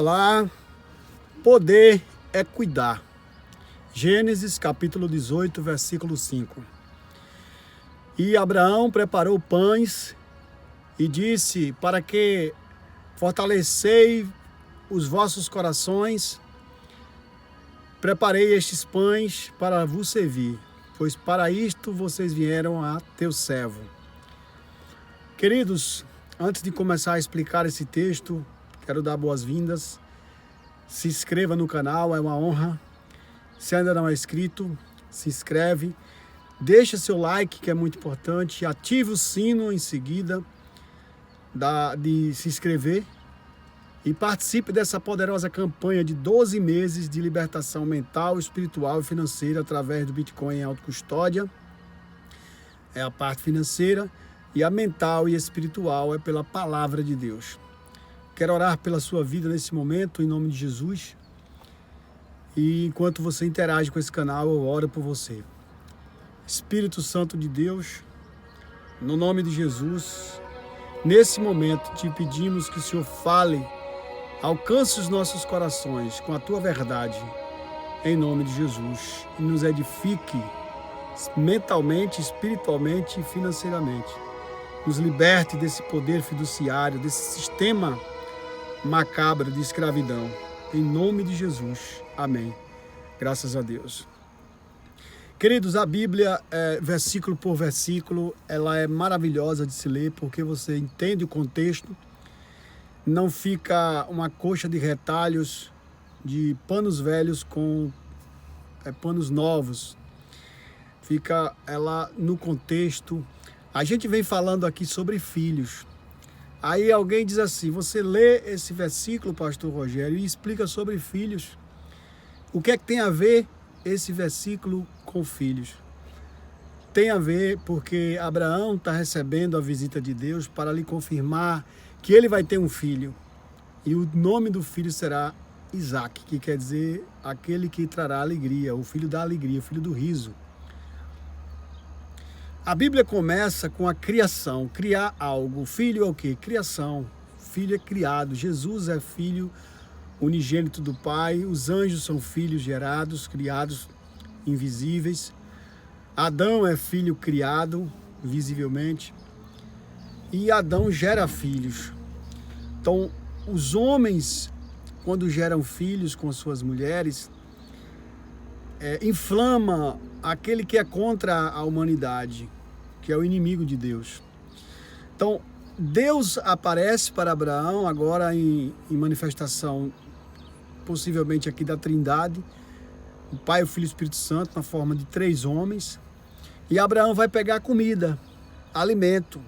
Olá, poder é cuidar. Gênesis capítulo 18, versículo 5. E Abraão preparou pães e disse: para que fortalecei os vossos corações, preparei estes pães para vos servir, pois para isto vocês vieram a teu servo. Queridos, antes de começar a explicar esse texto, quero dar boas-vindas. Se inscreva no canal, é uma honra. Se ainda não é inscrito, se inscreve. Deixa seu like, que é muito importante. Ative o sino em seguida de se inscrever. E participe dessa poderosa campanha de 12 meses de libertação mental, espiritual e financeira através do Bitcoin em autocustódia. É a parte financeira. E a mental e espiritual é pela palavra de Deus. Quero orar pela sua vida nesse momento, em nome de Jesus. E enquanto você interage com esse canal, eu oro por você. Espírito Santo de Deus, no nome de Jesus, nesse momento te pedimos que o Senhor fale, alcance os nossos corações com a tua verdade, em nome de Jesus. E nos edifique mentalmente, espiritualmente e financeiramente. Nos liberte desse poder fiduciário, desse sistema macabra de escravidão. Em nome de Jesus. Amém. Graças a Deus. Queridos, a Bíblia, versículo por versículo, ela é maravilhosa de se ler, porque você entende o contexto. Não fica uma coxa de retalhos, de panos velhos com panos novos. Fica ela no contexto. A gente vem falando aqui sobre filhos. Aí alguém diz assim: você lê esse versículo, pastor Rogério, e explica sobre filhos. O que é que tem a ver esse versículo com filhos? Tem a ver porque Abraão está recebendo a visita de Deus para lhe confirmar que ele vai ter um filho. E o nome do filho será Isaac, que quer dizer aquele que trará alegria, o filho da alegria, o filho do riso. A Bíblia começa com a criação, criar algo. Filho é o quê? Criação. Filho é criado. Jesus é filho unigênito do Pai. Os anjos são filhos gerados, criados, invisíveis. Adão é filho criado, visivelmente. E Adão gera filhos. Então, os homens, quando geram filhos com suas mulheres, inflama aquele que é contra a humanidade, que é o inimigo de Deus. Então, Deus aparece para Abraão agora em manifestação, possivelmente aqui da Trindade, o Pai, o Filho e o Espírito Santo, na forma de 3 homens. E Abraão vai pegar comida, alimento,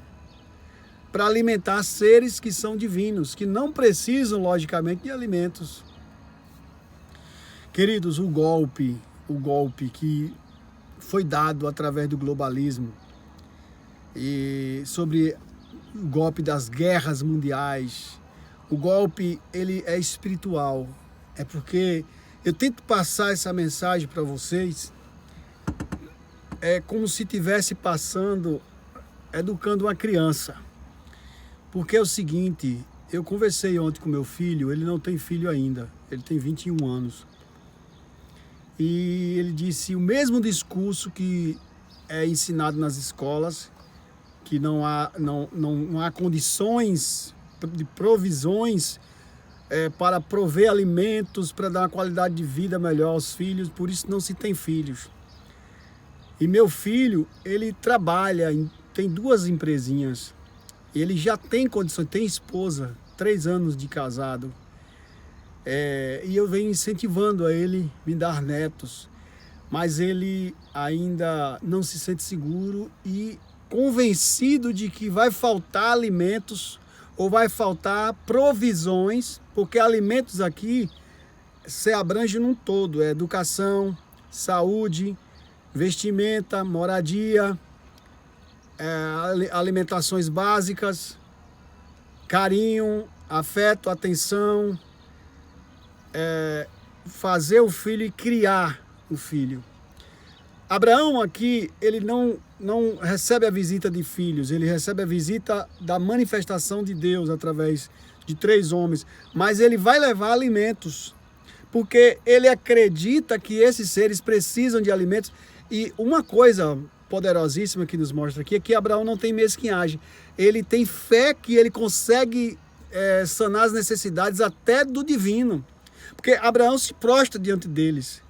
para alimentar seres que são divinos, que não precisam, logicamente, de alimentos. Queridos, o golpe que foi dado através do globalismo e sobre o golpe das guerras mundiais, o golpe ele é espiritual. É porque eu tento passar essa mensagem para vocês, como se estivesse educando uma criança. Porque é o seguinte, eu conversei ontem com meu filho, ele não tem filho ainda, ele tem 21 anos. E ele disse o mesmo discurso que é ensinado nas escolas, que não há condições de provisões para prover alimentos, para dar uma qualidade de vida melhor aos filhos, por isso não se tem filhos. E meu filho, ele trabalha, tem 2 empresinhas, ele já tem condições, tem esposa, 3 anos de casado. E eu venho incentivando a ele me dar netos, mas ele ainda não se sente seguro e convencido de que vai faltar alimentos ou vai faltar provisões, porque alimentos aqui se abrange num todo, educação, saúde, vestimenta, moradia, alimentações básicas, carinho, afeto, atenção, fazer o filho e criar o filho. Abraão aqui, ele não recebe a visita de filhos, ele recebe a visita da manifestação de Deus através de 3 homens, mas ele vai levar alimentos, porque ele acredita que esses seres precisam de alimentos. E uma coisa poderosíssima que nos mostra aqui é que Abraão não tem mesquinhagem. Ele tem fé que ele consegue sanar as necessidades até do divino, porque Abraão se prostra diante deles.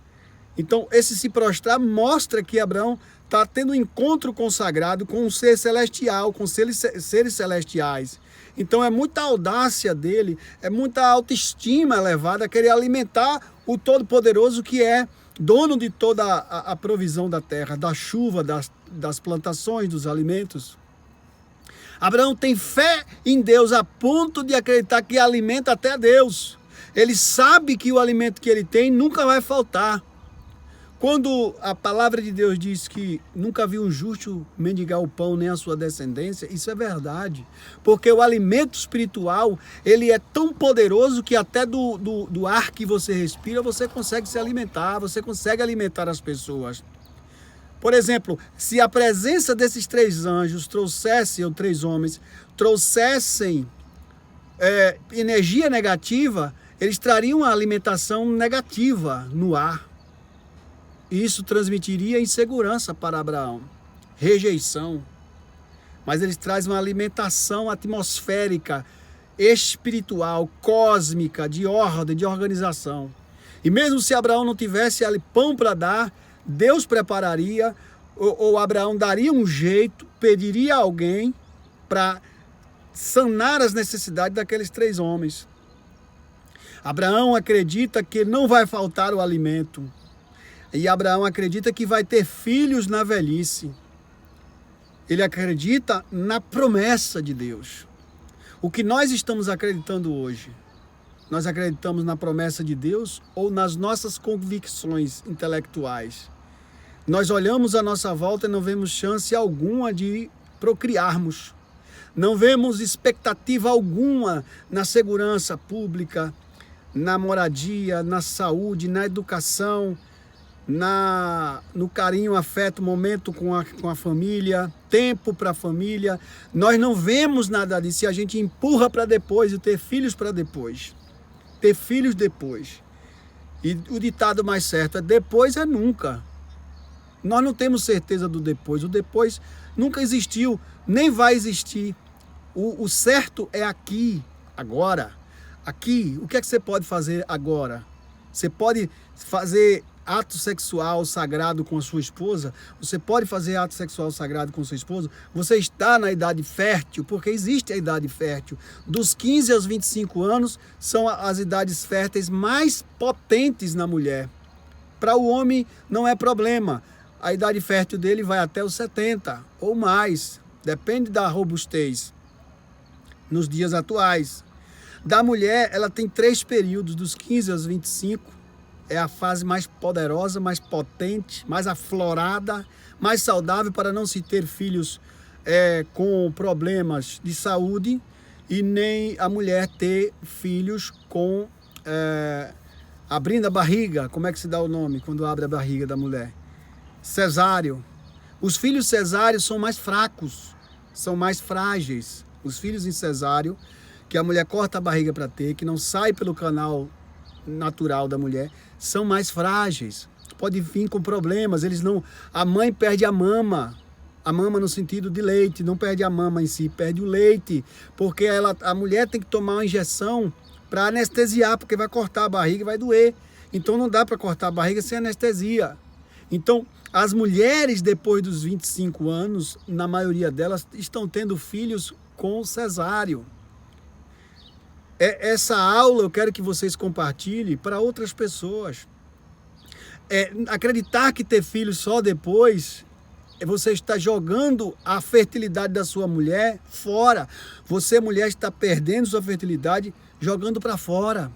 Então, esse se prostrar mostra que Abraão está tendo um encontro consagrado com um ser celestial, com seres celestiais. Então, é muita audácia dele, é muita autoestima elevada a querer alimentar o Todo-Poderoso, que é dono de toda a provisão da terra, da chuva, das plantações, dos alimentos. Abraão tem fé em Deus a ponto de acreditar que alimenta até Deus. Ele sabe que o alimento que ele tem nunca vai faltar. Quando a palavra de Deus diz que nunca viu um justo mendigar o pão nem a sua descendência, isso é verdade. Porque o alimento espiritual, ele é tão poderoso que até do ar que você respira, você consegue se alimentar, você consegue alimentar as pessoas. Por exemplo, se a presença desses 3 anjos trouxesse, ou 3 homens, trouxessem energia negativa, eles trariam uma alimentação negativa no ar. Isso transmitiria insegurança para Abraão, rejeição. Mas eles trazem uma alimentação atmosférica, espiritual, cósmica, de ordem, de organização. E mesmo se Abraão não tivesse ali pão para dar, Deus prepararia, ou Abraão daria um jeito, pediria a alguém para sanar as necessidades daqueles 3 homens. Abraão acredita que não vai faltar o alimento. E Abraão acredita que vai ter filhos na velhice. Ele acredita na promessa de Deus. O que nós estamos acreditando hoje? Nós acreditamos na promessa de Deus ou nas nossas convicções intelectuais? Nós olhamos à nossa volta e não vemos chance alguma de procriarmos. Não vemos expectativa alguma na segurança pública, na moradia, na saúde, na educação, no carinho, afeto, momento com a família, tempo para a família. Nós não vemos nada disso e a gente empurra para depois, e ter filhos para depois. Ter filhos depois. E o ditado mais certo é: depois é nunca. Nós não temos certeza do depois. O depois nunca existiu, nem vai existir. O certo é aqui, agora. Aqui, o que é que você pode fazer agora? Você pode fazer ato sexual sagrado com a sua esposa? Você pode fazer ato sexual sagrado com sua esposa? Você está na idade fértil, porque existe a idade fértil. Dos 15 aos 25 anos são as idades férteis mais potentes na mulher. Para o homem não é problema. A idade fértil dele vai até os 70 ou mais. Depende da robustez nos dias atuais. Da mulher, ela tem 3 períodos, dos 15 aos 25. É a fase mais poderosa, mais potente, mais aflorada, mais saudável para não se ter filhos com problemas de saúde, e nem a mulher ter filhos com abrindo a barriga. Como é que se dá o nome quando abre a barriga da mulher? Cesáreo. Os filhos cesáreos são mais fracos, são mais frágeis. Os filhos em cesáreo, que a mulher corta a barriga para ter, que não sai pelo canal natural da mulher, são mais frágeis. Pode vir com problemas, a mãe perde a mama no sentido de leite, não perde a mama em si, perde o leite, porque a mulher tem que tomar uma injeção para anestesiar, porque vai cortar a barriga e vai doer. Então não dá para cortar a barriga sem anestesia. Então, as mulheres depois dos 25 anos, na maioria delas, estão tendo filhos com cesáreo. Essa aula eu quero que vocês compartilhem para outras pessoas. Acreditar que ter filhos só depois, você está jogando a fertilidade da sua mulher fora. Você, mulher, está perdendo sua fertilidade, jogando para fora.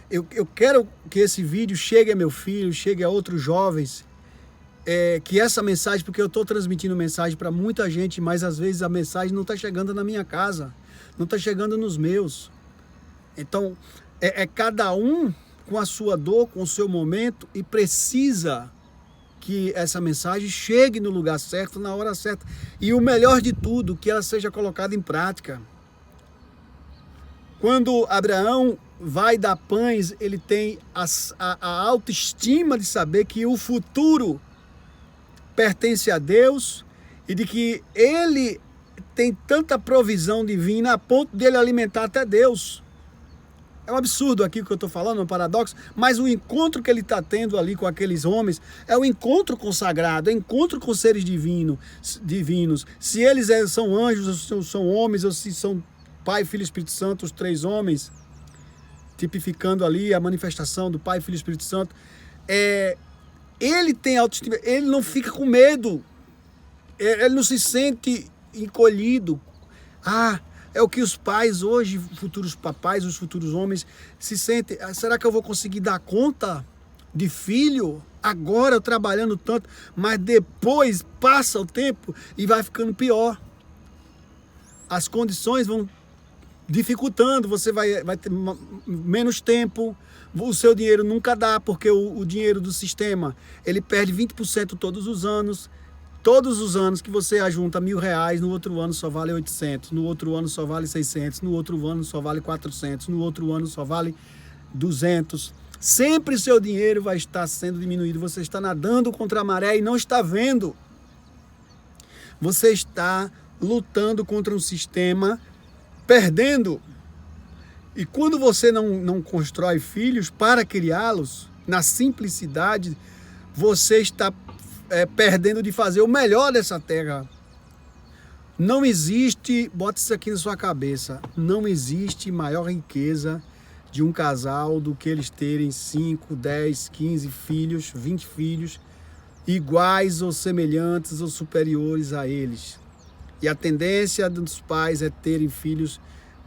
Eu quero que esse vídeo chegue a meu filho, chegue a outros jovens, que essa mensagem, porque eu estou transmitindo mensagem para muita gente, mas às vezes a mensagem não está chegando na minha casa, não está chegando nos meus. Então, cada um com a sua dor, com o seu momento, e precisa que essa mensagem chegue no lugar certo, na hora certa. E o melhor de tudo, que ela seja colocada em prática. Quando Abraão vai dar pães, ele tem a autoestima de saber que o futuro pertence a Deus e de que ele tem tanta provisão divina a ponto de ele alimentar até Deus. É um absurdo aqui o que eu estou falando, é um paradoxo, mas o encontro que ele está tendo ali com aqueles homens é o encontro consagrado, é o encontro com seres divinos. Se eles são anjos, ou são homens, ou se são Pai, Filho e Espírito Santo, os três homens, tipificando ali a manifestação do Pai, Filho e Espírito Santo, ele tem autoestima, ele não fica com medo, ele não se sente encolhido. É o que os pais hoje, futuros papais, os futuros homens, se sentem. Será que eu vou conseguir dar conta de filho? Agora eu trabalhando tanto, mas depois passa o tempo e vai ficando pior. As condições vão dificultando, você vai ter menos tempo, o seu dinheiro nunca dá, porque o dinheiro do sistema, ele perde 20% todos os anos. Todos os anos que você ajunta R$1.000, no outro ano só vale 800, no outro ano só vale 600, no outro ano só vale 400, no outro ano só vale 200. Sempre seu dinheiro vai estar sendo diminuído. Você está nadando contra a maré e não está vendo. Você está lutando contra um sistema, perdendo. E quando você não constrói filhos para criá-los, na simplicidade, você está perdendo de fazer o melhor dessa terra. Não existe, bota isso aqui na sua cabeça, não existe maior riqueza de um casal do que eles terem 5, 10, 15 filhos, 20 filhos, iguais ou semelhantes ou superiores a eles. E a tendência dos pais é terem filhos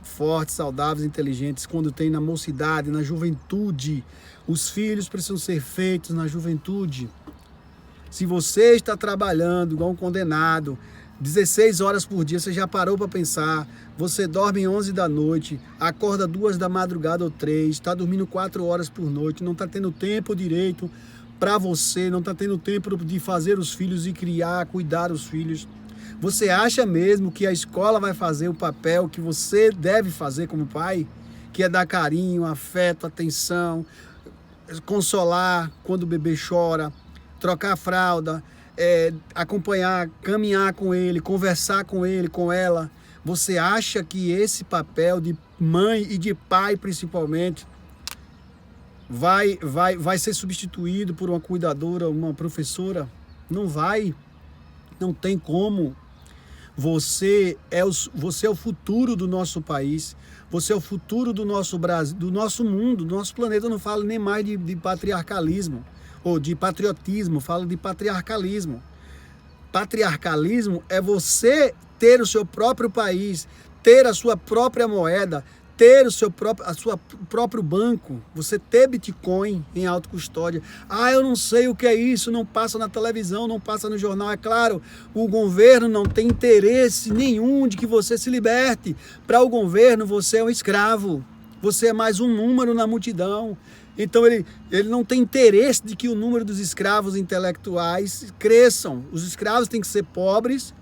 fortes, saudáveis, inteligentes, quando tem na mocidade, na juventude. Os filhos precisam ser feitos na juventude. Se você está trabalhando igual um condenado, 16 horas por dia, você já parou para pensar, você dorme 11 da noite, acorda 2 da madrugada ou 3, está dormindo 4 horas por noite, não está tendo tempo direito para você, não está tendo tempo de fazer os filhos e criar, cuidar dos filhos. Você acha mesmo que a escola vai fazer o papel que você deve fazer como pai? Que é dar carinho, afeto, atenção, consolar quando o bebê chora, trocar a fralda, acompanhar, caminhar com ele, conversar com ele, com ela. Você acha que esse papel de mãe e de pai, principalmente, vai ser substituído por uma cuidadora, uma professora? Não vai. Não tem como. Você é o futuro do nosso país. Você é o futuro do nosso Brasil, do nosso mundo, do nosso planeta. Eu não falo nem mais de patriarcalismo ou de patriotismo, falo de patriarcalismo. Patriarcalismo é você ter o seu próprio país, ter a sua própria moeda, ter o seu próprio banco, você ter Bitcoin em autocustódia. Eu não sei o que é isso, não passa na televisão, não passa no jornal. É claro, o governo não tem interesse nenhum de que você se liberte. Para o governo, você é um escravo, você é mais um número na multidão. Então ele não tem interesse de que o número dos escravos intelectuais cresçam. Os escravos têm que ser pobres,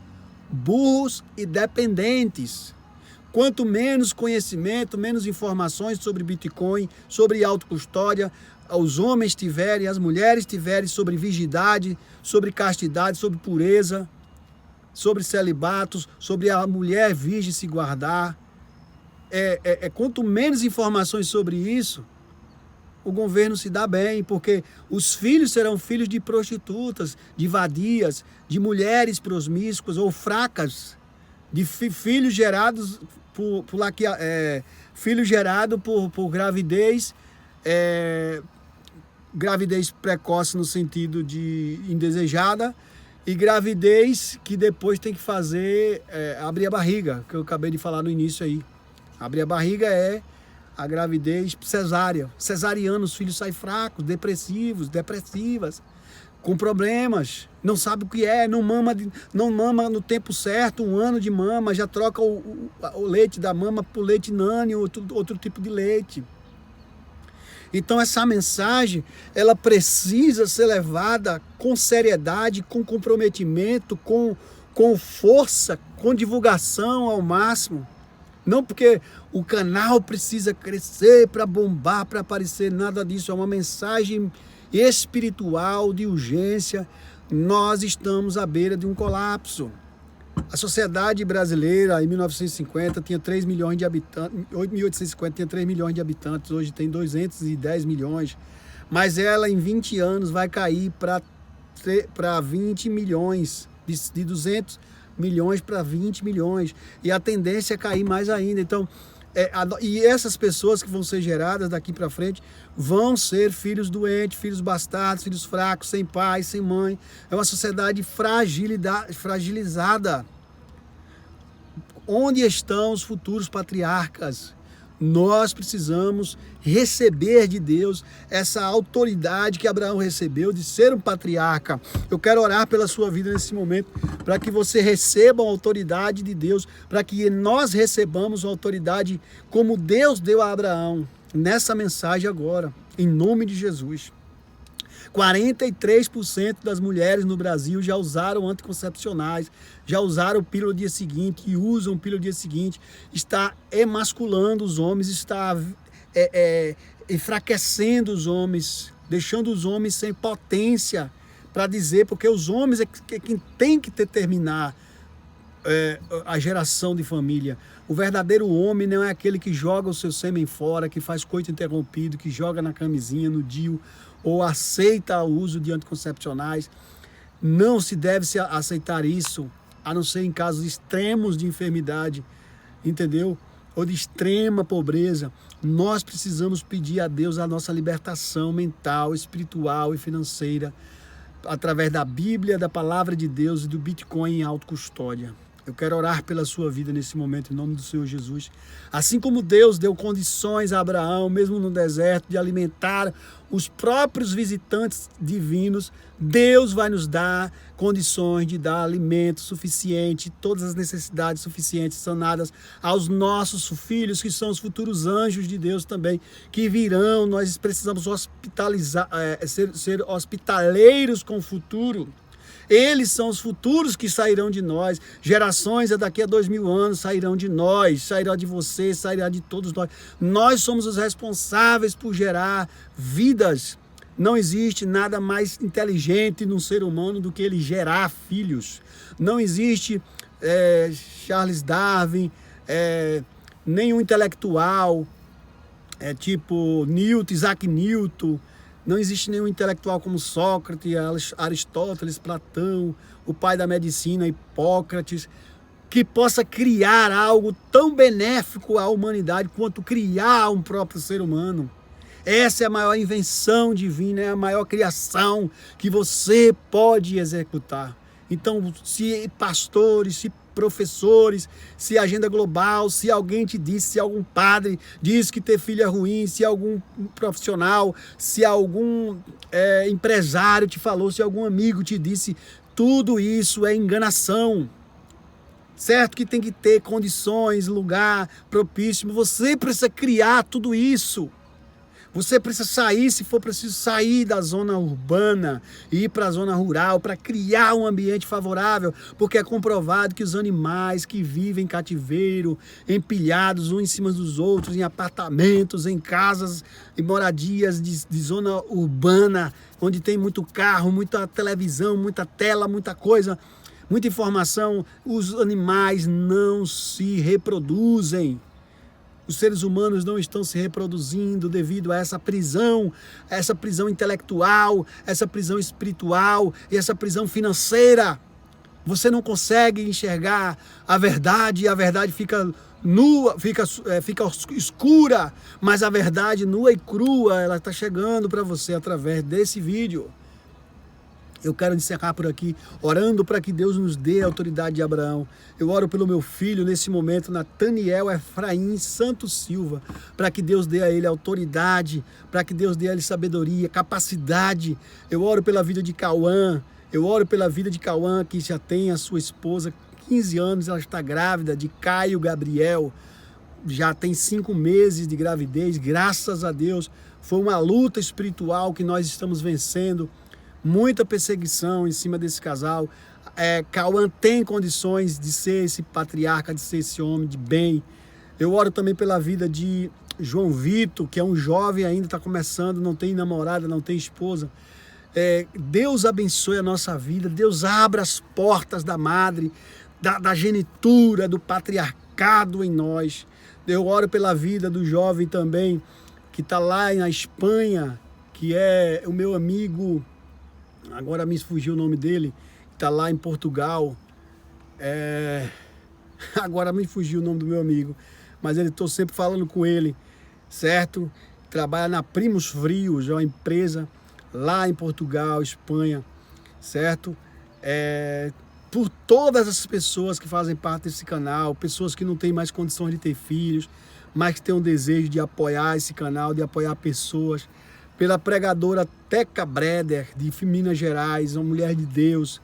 burros e dependentes. Quanto menos conhecimento, menos informações sobre Bitcoin, sobre autocustódia, os homens tiverem, as mulheres tiverem sobre virgindade, sobre castidade, sobre pureza, sobre celibatos, sobre a mulher virgem se guardar. Quanto menos informações sobre isso, o governo se dá bem, porque os filhos serão filhos de prostitutas, de vadias, de mulheres promíscuas ou fracas, de filhos gerados por gravidez, gravidez precoce no sentido de indesejada, e gravidez que depois tem que fazer, abrir a barriga, que eu acabei de falar no início aí. Abrir a barriga é a gravidez cesárea. Cesariana, os filhos saem fracos, depressivos, depressivas, com problemas, não sabe o que é, não mama no tempo certo, 1 ano de mama, já troca o leite da mama por leite nani, outro tipo de leite. Então essa mensagem, ela precisa ser levada com seriedade, com comprometimento, com força, com divulgação ao máximo. Não porque o canal precisa crescer para bombar, para aparecer, nada disso. É uma mensagem espiritual de urgência. Nós estamos à beira de um colapso. A sociedade brasileira, em 1950, tinha 3 milhões de habitantes. Em 1850 tinha 3 milhões de habitantes, hoje tem 210 milhões. Mas ela, em 20 anos, vai cair para 20 milhões, de 200 milhões para 20 milhões. E a tendência é cair mais ainda. Então, e essas pessoas que vão ser geradas daqui para frente vão ser filhos doentes, filhos bastardos, filhos fracos, sem pai, sem mãe. É uma sociedade fragilizada. Onde estão os futuros patriarcas? Nós precisamos receber de Deus essa autoridade que Abraão recebeu de ser um patriarca. Eu quero orar pela sua vida nesse momento, para que você receba a autoridade de Deus, para que nós recebamos a autoridade como Deus deu a Abraão, nessa mensagem agora, em nome de Jesus. 43% das mulheres no Brasil já usaram anticoncepcionais, já usaram pílula no dia seguinte e usam pílula no dia seguinte. Está emasculando os homens, está enfraquecendo os homens, deixando os homens sem potência para dizer, porque os homens é quem tem que determinar a geração de família. O verdadeiro homem não é aquele que joga o seu sêmen fora, que faz coito interrompido, que joga na camisinha, no DIU, ou aceita o uso de anticoncepcionais. Não se deve aceitar isso, a não ser em casos extremos de enfermidade, entendeu? Ou de extrema pobreza. Nós precisamos pedir a Deus a nossa libertação mental, espiritual e financeira, através da Bíblia, da Palavra de Deus e do Bitcoin em autocustódia. Eu quero orar pela sua vida nesse momento, em nome do Senhor Jesus. Assim como Deus deu condições a Abraão, mesmo no deserto, de alimentar os próprios visitantes divinos, Deus vai nos dar condições de dar alimento suficiente, todas as necessidades suficientes sanadas aos nossos filhos, que são os futuros anjos de Deus também, que virão. Nós precisamos ser hospitaleiros com o futuro. Eles são os futuros que sairão de nós. Gerações daqui a 2000 anos sairão de nós, sairá de você, sairá de todos nós. Nós somos os responsáveis por gerar vidas. Não existe nada mais inteligente num ser humano do que ele gerar filhos. Não existe Charles Darwin, nenhum intelectual, tipo Newton, Isaac Newton. Não existe nenhum intelectual como Sócrates, Aristóteles, Platão, o pai da medicina, Hipócrates, que possa criar algo tão benéfico à humanidade quanto criar um próprio ser humano. Essa é a maior invenção divina, é a maior criação que você pode executar. Então, se pastores, se professores, se agenda global, se alguém te disse, se algum padre diz que ter filho é ruim, se algum profissional, se algum empresário te falou, se algum amigo te disse, tudo isso é enganação. Certo que tem que ter condições, lugar propício, você precisa criar tudo isso. Você precisa sair, se for preciso, sair da zona urbana e ir para a zona rural para criar um ambiente favorável, porque é comprovado que os animais que vivem em cativeiro, empilhados uns em cima dos outros, em apartamentos, em casas e moradias de zona urbana, onde tem muito carro, muita televisão, muita tela, muita coisa, muita informação, os animais não se reproduzem. Os seres humanos não estão se reproduzindo devido a essa prisão intelectual, essa prisão espiritual e essa prisão financeira. Você não consegue enxergar a verdade e a verdade fica nua, fica escura, mas a verdade nua e crua, ela está chegando para você através desse vídeo. Eu quero encerrar por aqui, orando para que Deus nos dê a autoridade de Abraão. Eu oro pelo meu filho nesse momento, Nathaniel Efraim Santos Silva, para que Deus dê a ele autoridade, para que Deus dê a ele sabedoria, capacidade. Eu oro pela vida de Cauã, que já tem a sua esposa, 15 anos, ela está grávida, de Caio Gabriel. Já tem 5 meses de gravidez, graças a Deus. Foi uma luta espiritual que nós estamos vencendo. Muita perseguição em cima desse casal. Cauã tem condições de ser esse patriarca, de ser esse homem de bem. Eu oro também pela vida de João Vitor, que é um jovem ainda, está começando, não tem namorada, não tem esposa. Deus abençoe a nossa vida, Deus abra as portas da madre, da genitura, do patriarcado em nós. Eu oro pela vida do jovem também, que está lá na Espanha, que é o meu amigo, agora me fugiu o nome dele, está lá em Portugal. Agora me fugiu o nome do meu amigo, mas estou sempre falando com ele, certo? Trabalha na Primos Frios, é uma empresa lá em Portugal, Espanha, certo? Por todas as pessoas que fazem parte desse canal, pessoas que não têm mais condições de ter filhos, mas que têm um desejo de apoiar esse canal, de apoiar pessoas, pela pregadora Teca Breder, de Minas Gerais, uma mulher de Deus,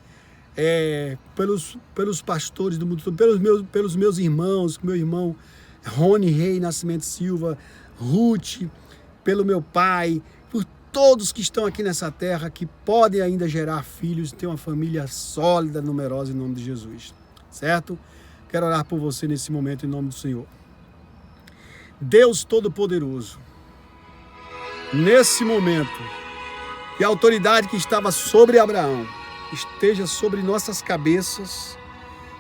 pelos pastores do mundo todo, pelos meus irmãos, meu irmão Rony Rei Nascimento Silva, Ruth, pelo meu pai, por todos que estão aqui nessa terra, que podem ainda gerar filhos, ter uma família sólida, numerosa, em nome de Jesus, certo? Quero orar por você nesse momento, em nome do Senhor. Deus Todo-Poderoso, nesse momento, que a autoridade que estava sobre Abraão esteja sobre nossas cabeças,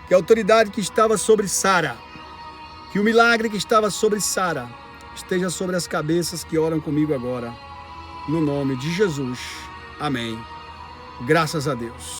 que a autoridade que estava sobre Sara, que o milagre que estava sobre Sara esteja sobre as cabeças que oram comigo agora, no nome de Jesus. Amém. Graças a Deus.